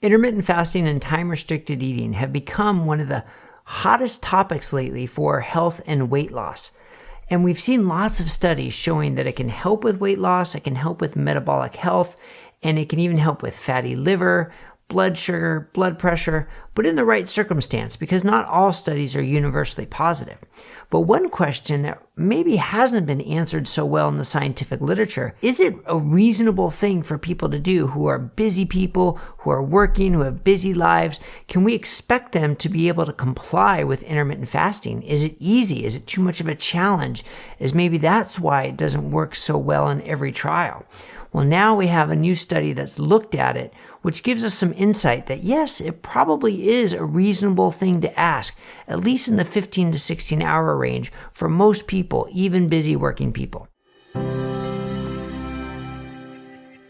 Intermittent fasting and time-restricted eating have become one of the hottest topics lately for health and weight loss. And we've seen lots of studies showing that it can help with weight loss, it can help with metabolic health, and it can even help with fatty liver, blood sugar, blood pressure, but in the right circumstance, because not all studies are universally positive. But one question that maybe hasn't been answered so well in the scientific literature, is it a reasonable thing for people to do who are busy people, who are working, who have busy lives? Can we expect them to be able to comply with intermittent fasting? Is it easy? Is it too much of a challenge? Is maybe that's why it doesn't work so well in every trial? Well, now we have a new study that's looked at it, which gives us some insight that yes, it probably is a reasonable thing to ask, at least in the 15 to 16 hour range for most people, even busy working people.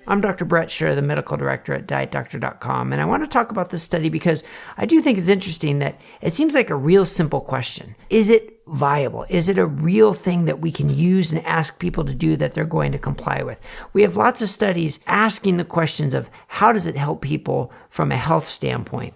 I'm Dr. Brett Scher, the medical director at dietdoctor.com, and I want to talk about this study because I do think it's interesting that it seems like a real simple question. Is it viable? Is it a real thing that we can use and ask people to do that they're going to comply with? We have lots of studies asking the questions of how does it help people from a health standpoint,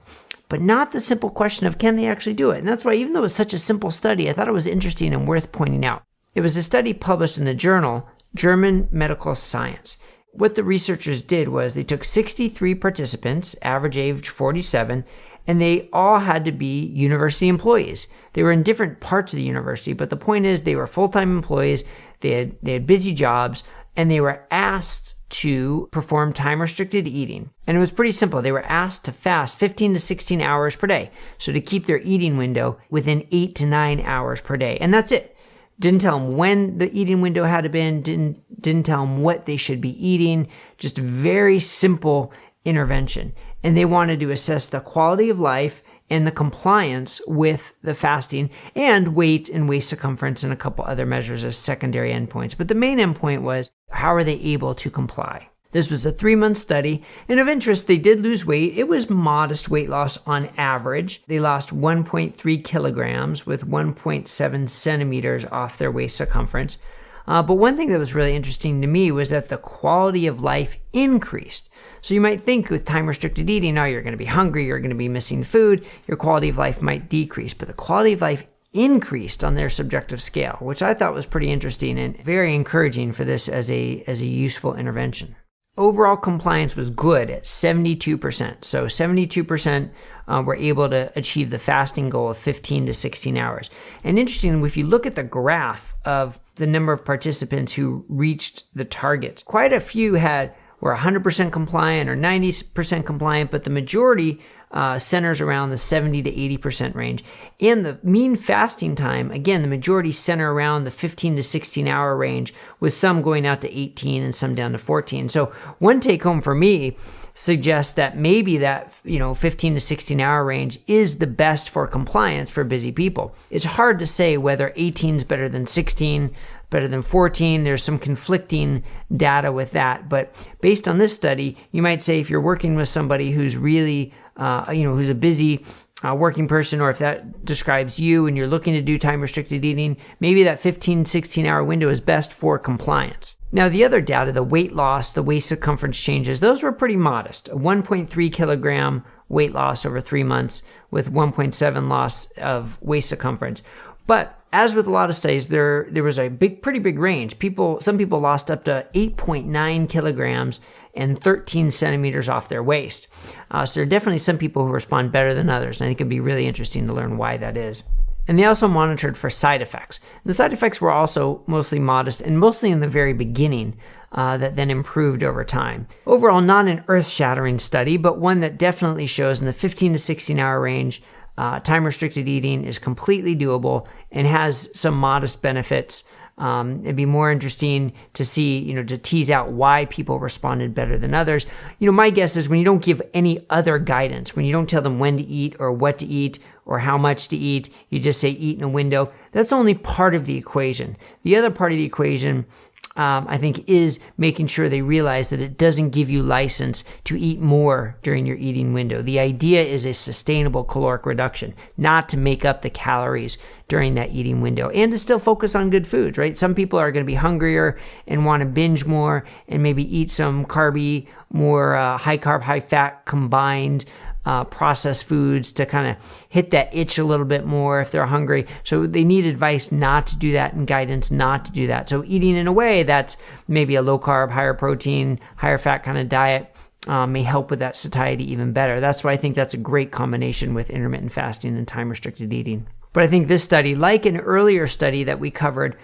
but not the simple question of can they actually do it? And that's why even though it's such a simple study, I thought it was interesting and worth pointing out. It was a study published in the journal German Medical Science. What the researchers did was they took 63 participants, average age 47, and they all had to be university employees. They were in different parts of the university, but the point is they were full-time employees, they had busy jobs, and they were asked to perform time-restricted eating. And it was pretty simple. They were asked to fast 15 to 16 hours per day, so to keep their eating window within 8 to 9 hours per day. And that's it. Didn't tell them when the eating window had to be, didn't tell them what they should be eating, just a very simple intervention. And they wanted to assess the quality of life and the compliance with the fasting and weight and waist circumference and a couple other measures as secondary endpoints. But the main endpoint was how are they able to comply? This was a 3-month study, and of interest, they did lose weight. It was modest weight loss on average. They lost 1.3 kilograms with 1.7 centimeters off their waist circumference. But one thing that was really interesting to me was that the quality of life increased. So you might think with time-restricted eating, oh, you're going to be hungry, you're going to be missing food, your quality of life might decrease, but the quality of life increased on their subjective scale, which I thought was pretty interesting and very encouraging for this as a useful intervention. Overall compliance was good at 72%. So 72% were able to achieve the fasting goal of 15 to 16 hours. And interestingly, if you look at the graph of the number of participants who reached the target, quite a few were 100% compliant or 90% compliant, but the majority centers around the 70 to 80% range. And the mean fasting time, again, the majority center around the 15 to 16 hour range, with some going out to 18 and some down to 14. So one take home for me suggests that maybe that 15 to 16 hour range is the best for compliance for busy people. It's hard to say whether 18 is better than 16, better than 14. There's some conflicting data with that. But based on this study, you might say if you're working with somebody who's really, who's a busy working person, or if that describes you and you're looking to do time-restricted eating, maybe that 15, 16-hour window is best for compliance. Now, the other data, the weight loss, the waist circumference changes, those were pretty modest. A 1.3 kilogram weight loss over 3 months with 1.7 loss of waist circumference. But as with a lot of studies, there was a pretty big range. Some people lost up to 8.9 kilograms and 13 centimeters off their waist. So there are definitely some people who respond better than others, and I think it'd be really interesting to learn why that is. And they also monitored for side effects. And the side effects were also mostly modest and mostly in the very beginning, that then improved over time. Overall, not an earth-shattering study, but one that definitely shows in the 15 to 16-hour range, time-restricted eating is completely doable and has some modest benefits. It'd be more interesting to see, to tease out why people responded better than others. My guess is when you don't give any other guidance, when you don't tell them when to eat or what to eat or how much to eat, you just say eat in a window, that's only part of the equation. The other part of the equation I think, is making sure they realize that it doesn't give you license to eat more during your eating window. The idea is a sustainable caloric reduction, not to make up the calories during that eating window, and to still focus on good foods, right? Some people are going to be hungrier and want to binge more and maybe eat some carby, more high carb, high fat combined processed foods to kind of hit that itch a little bit more if they're hungry. So they need advice not to do that and guidance not to do that. So eating in a way that's maybe a low carb, higher protein, higher fat kind of diet may help with that satiety even better. That's why I think that's a great combination with intermittent fasting and time restricted eating. But I think this study, like an earlier study that we covered,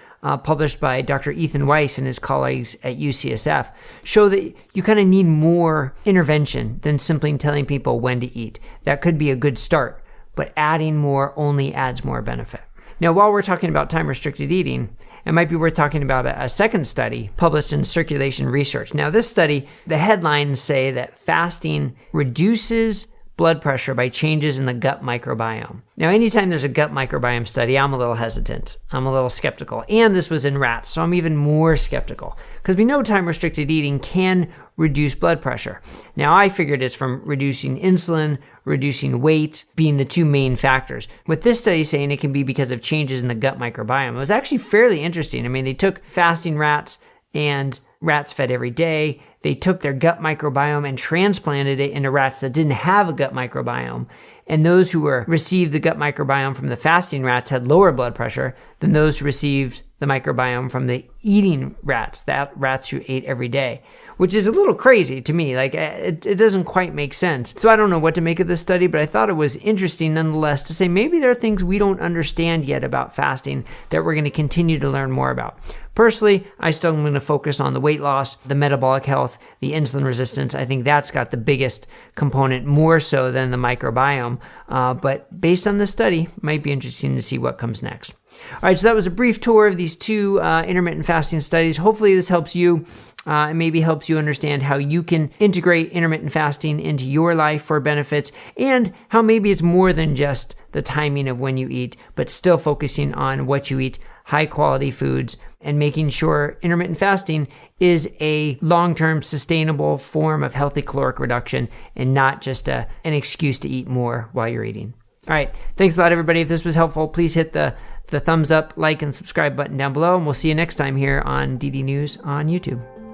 published by Dr. Ethan Weiss and his colleagues at UCSF, show that you kind of need more intervention than simply telling people when to eat. That could be a good start, but adding more only adds more benefit. Now, while we're talking about time-restricted eating, it might be worth talking about a second study published in Circulation Research. Now, this study, the headlines say that fasting reduces blood pressure by changes in the gut microbiome. Now, anytime there's a gut microbiome study, I'm a little hesitant. I'm a little skeptical. And this was in rats, so I'm even more skeptical. Because we know time-restricted eating can reduce blood pressure. Now, I figured it's from reducing insulin, reducing weight, being the two main factors. With this study saying it can be because of changes in the gut microbiome, it was actually fairly interesting. I mean, they took fasting rats and rats fed every day. They took their gut microbiome and transplanted it into rats that didn't have a gut microbiome. And those who received the gut microbiome from the fasting rats had lower blood pressure than those who received the microbiome from the eating rats, that rats who ate every day, which is a little crazy to me. Like, it doesn't quite make sense. So I don't know what to make of this study, but I thought it was interesting nonetheless to say maybe there are things we don't understand yet about fasting that we're going to continue to learn more about. Personally, I still am going to focus on the weight loss, the metabolic health, the insulin resistance. I think that's got the biggest component, more so than the microbiome. But based on this study, it might be interesting to see what comes next. All right, so that was a brief tour of these two intermittent fasting studies. Hopefully this helps you. It maybe helps you understand how you can integrate intermittent fasting into your life for benefits, and how maybe it's more than just the timing of when you eat, but still focusing on what you eat, high quality foods, and making sure intermittent fasting is a long-term sustainable form of healthy caloric reduction and not just an excuse to eat more while you're eating. All right, thanks a lot, everybody. If this was helpful, please hit the thumbs up, like, and subscribe button down below, and we'll see you next time here on DD News on YouTube.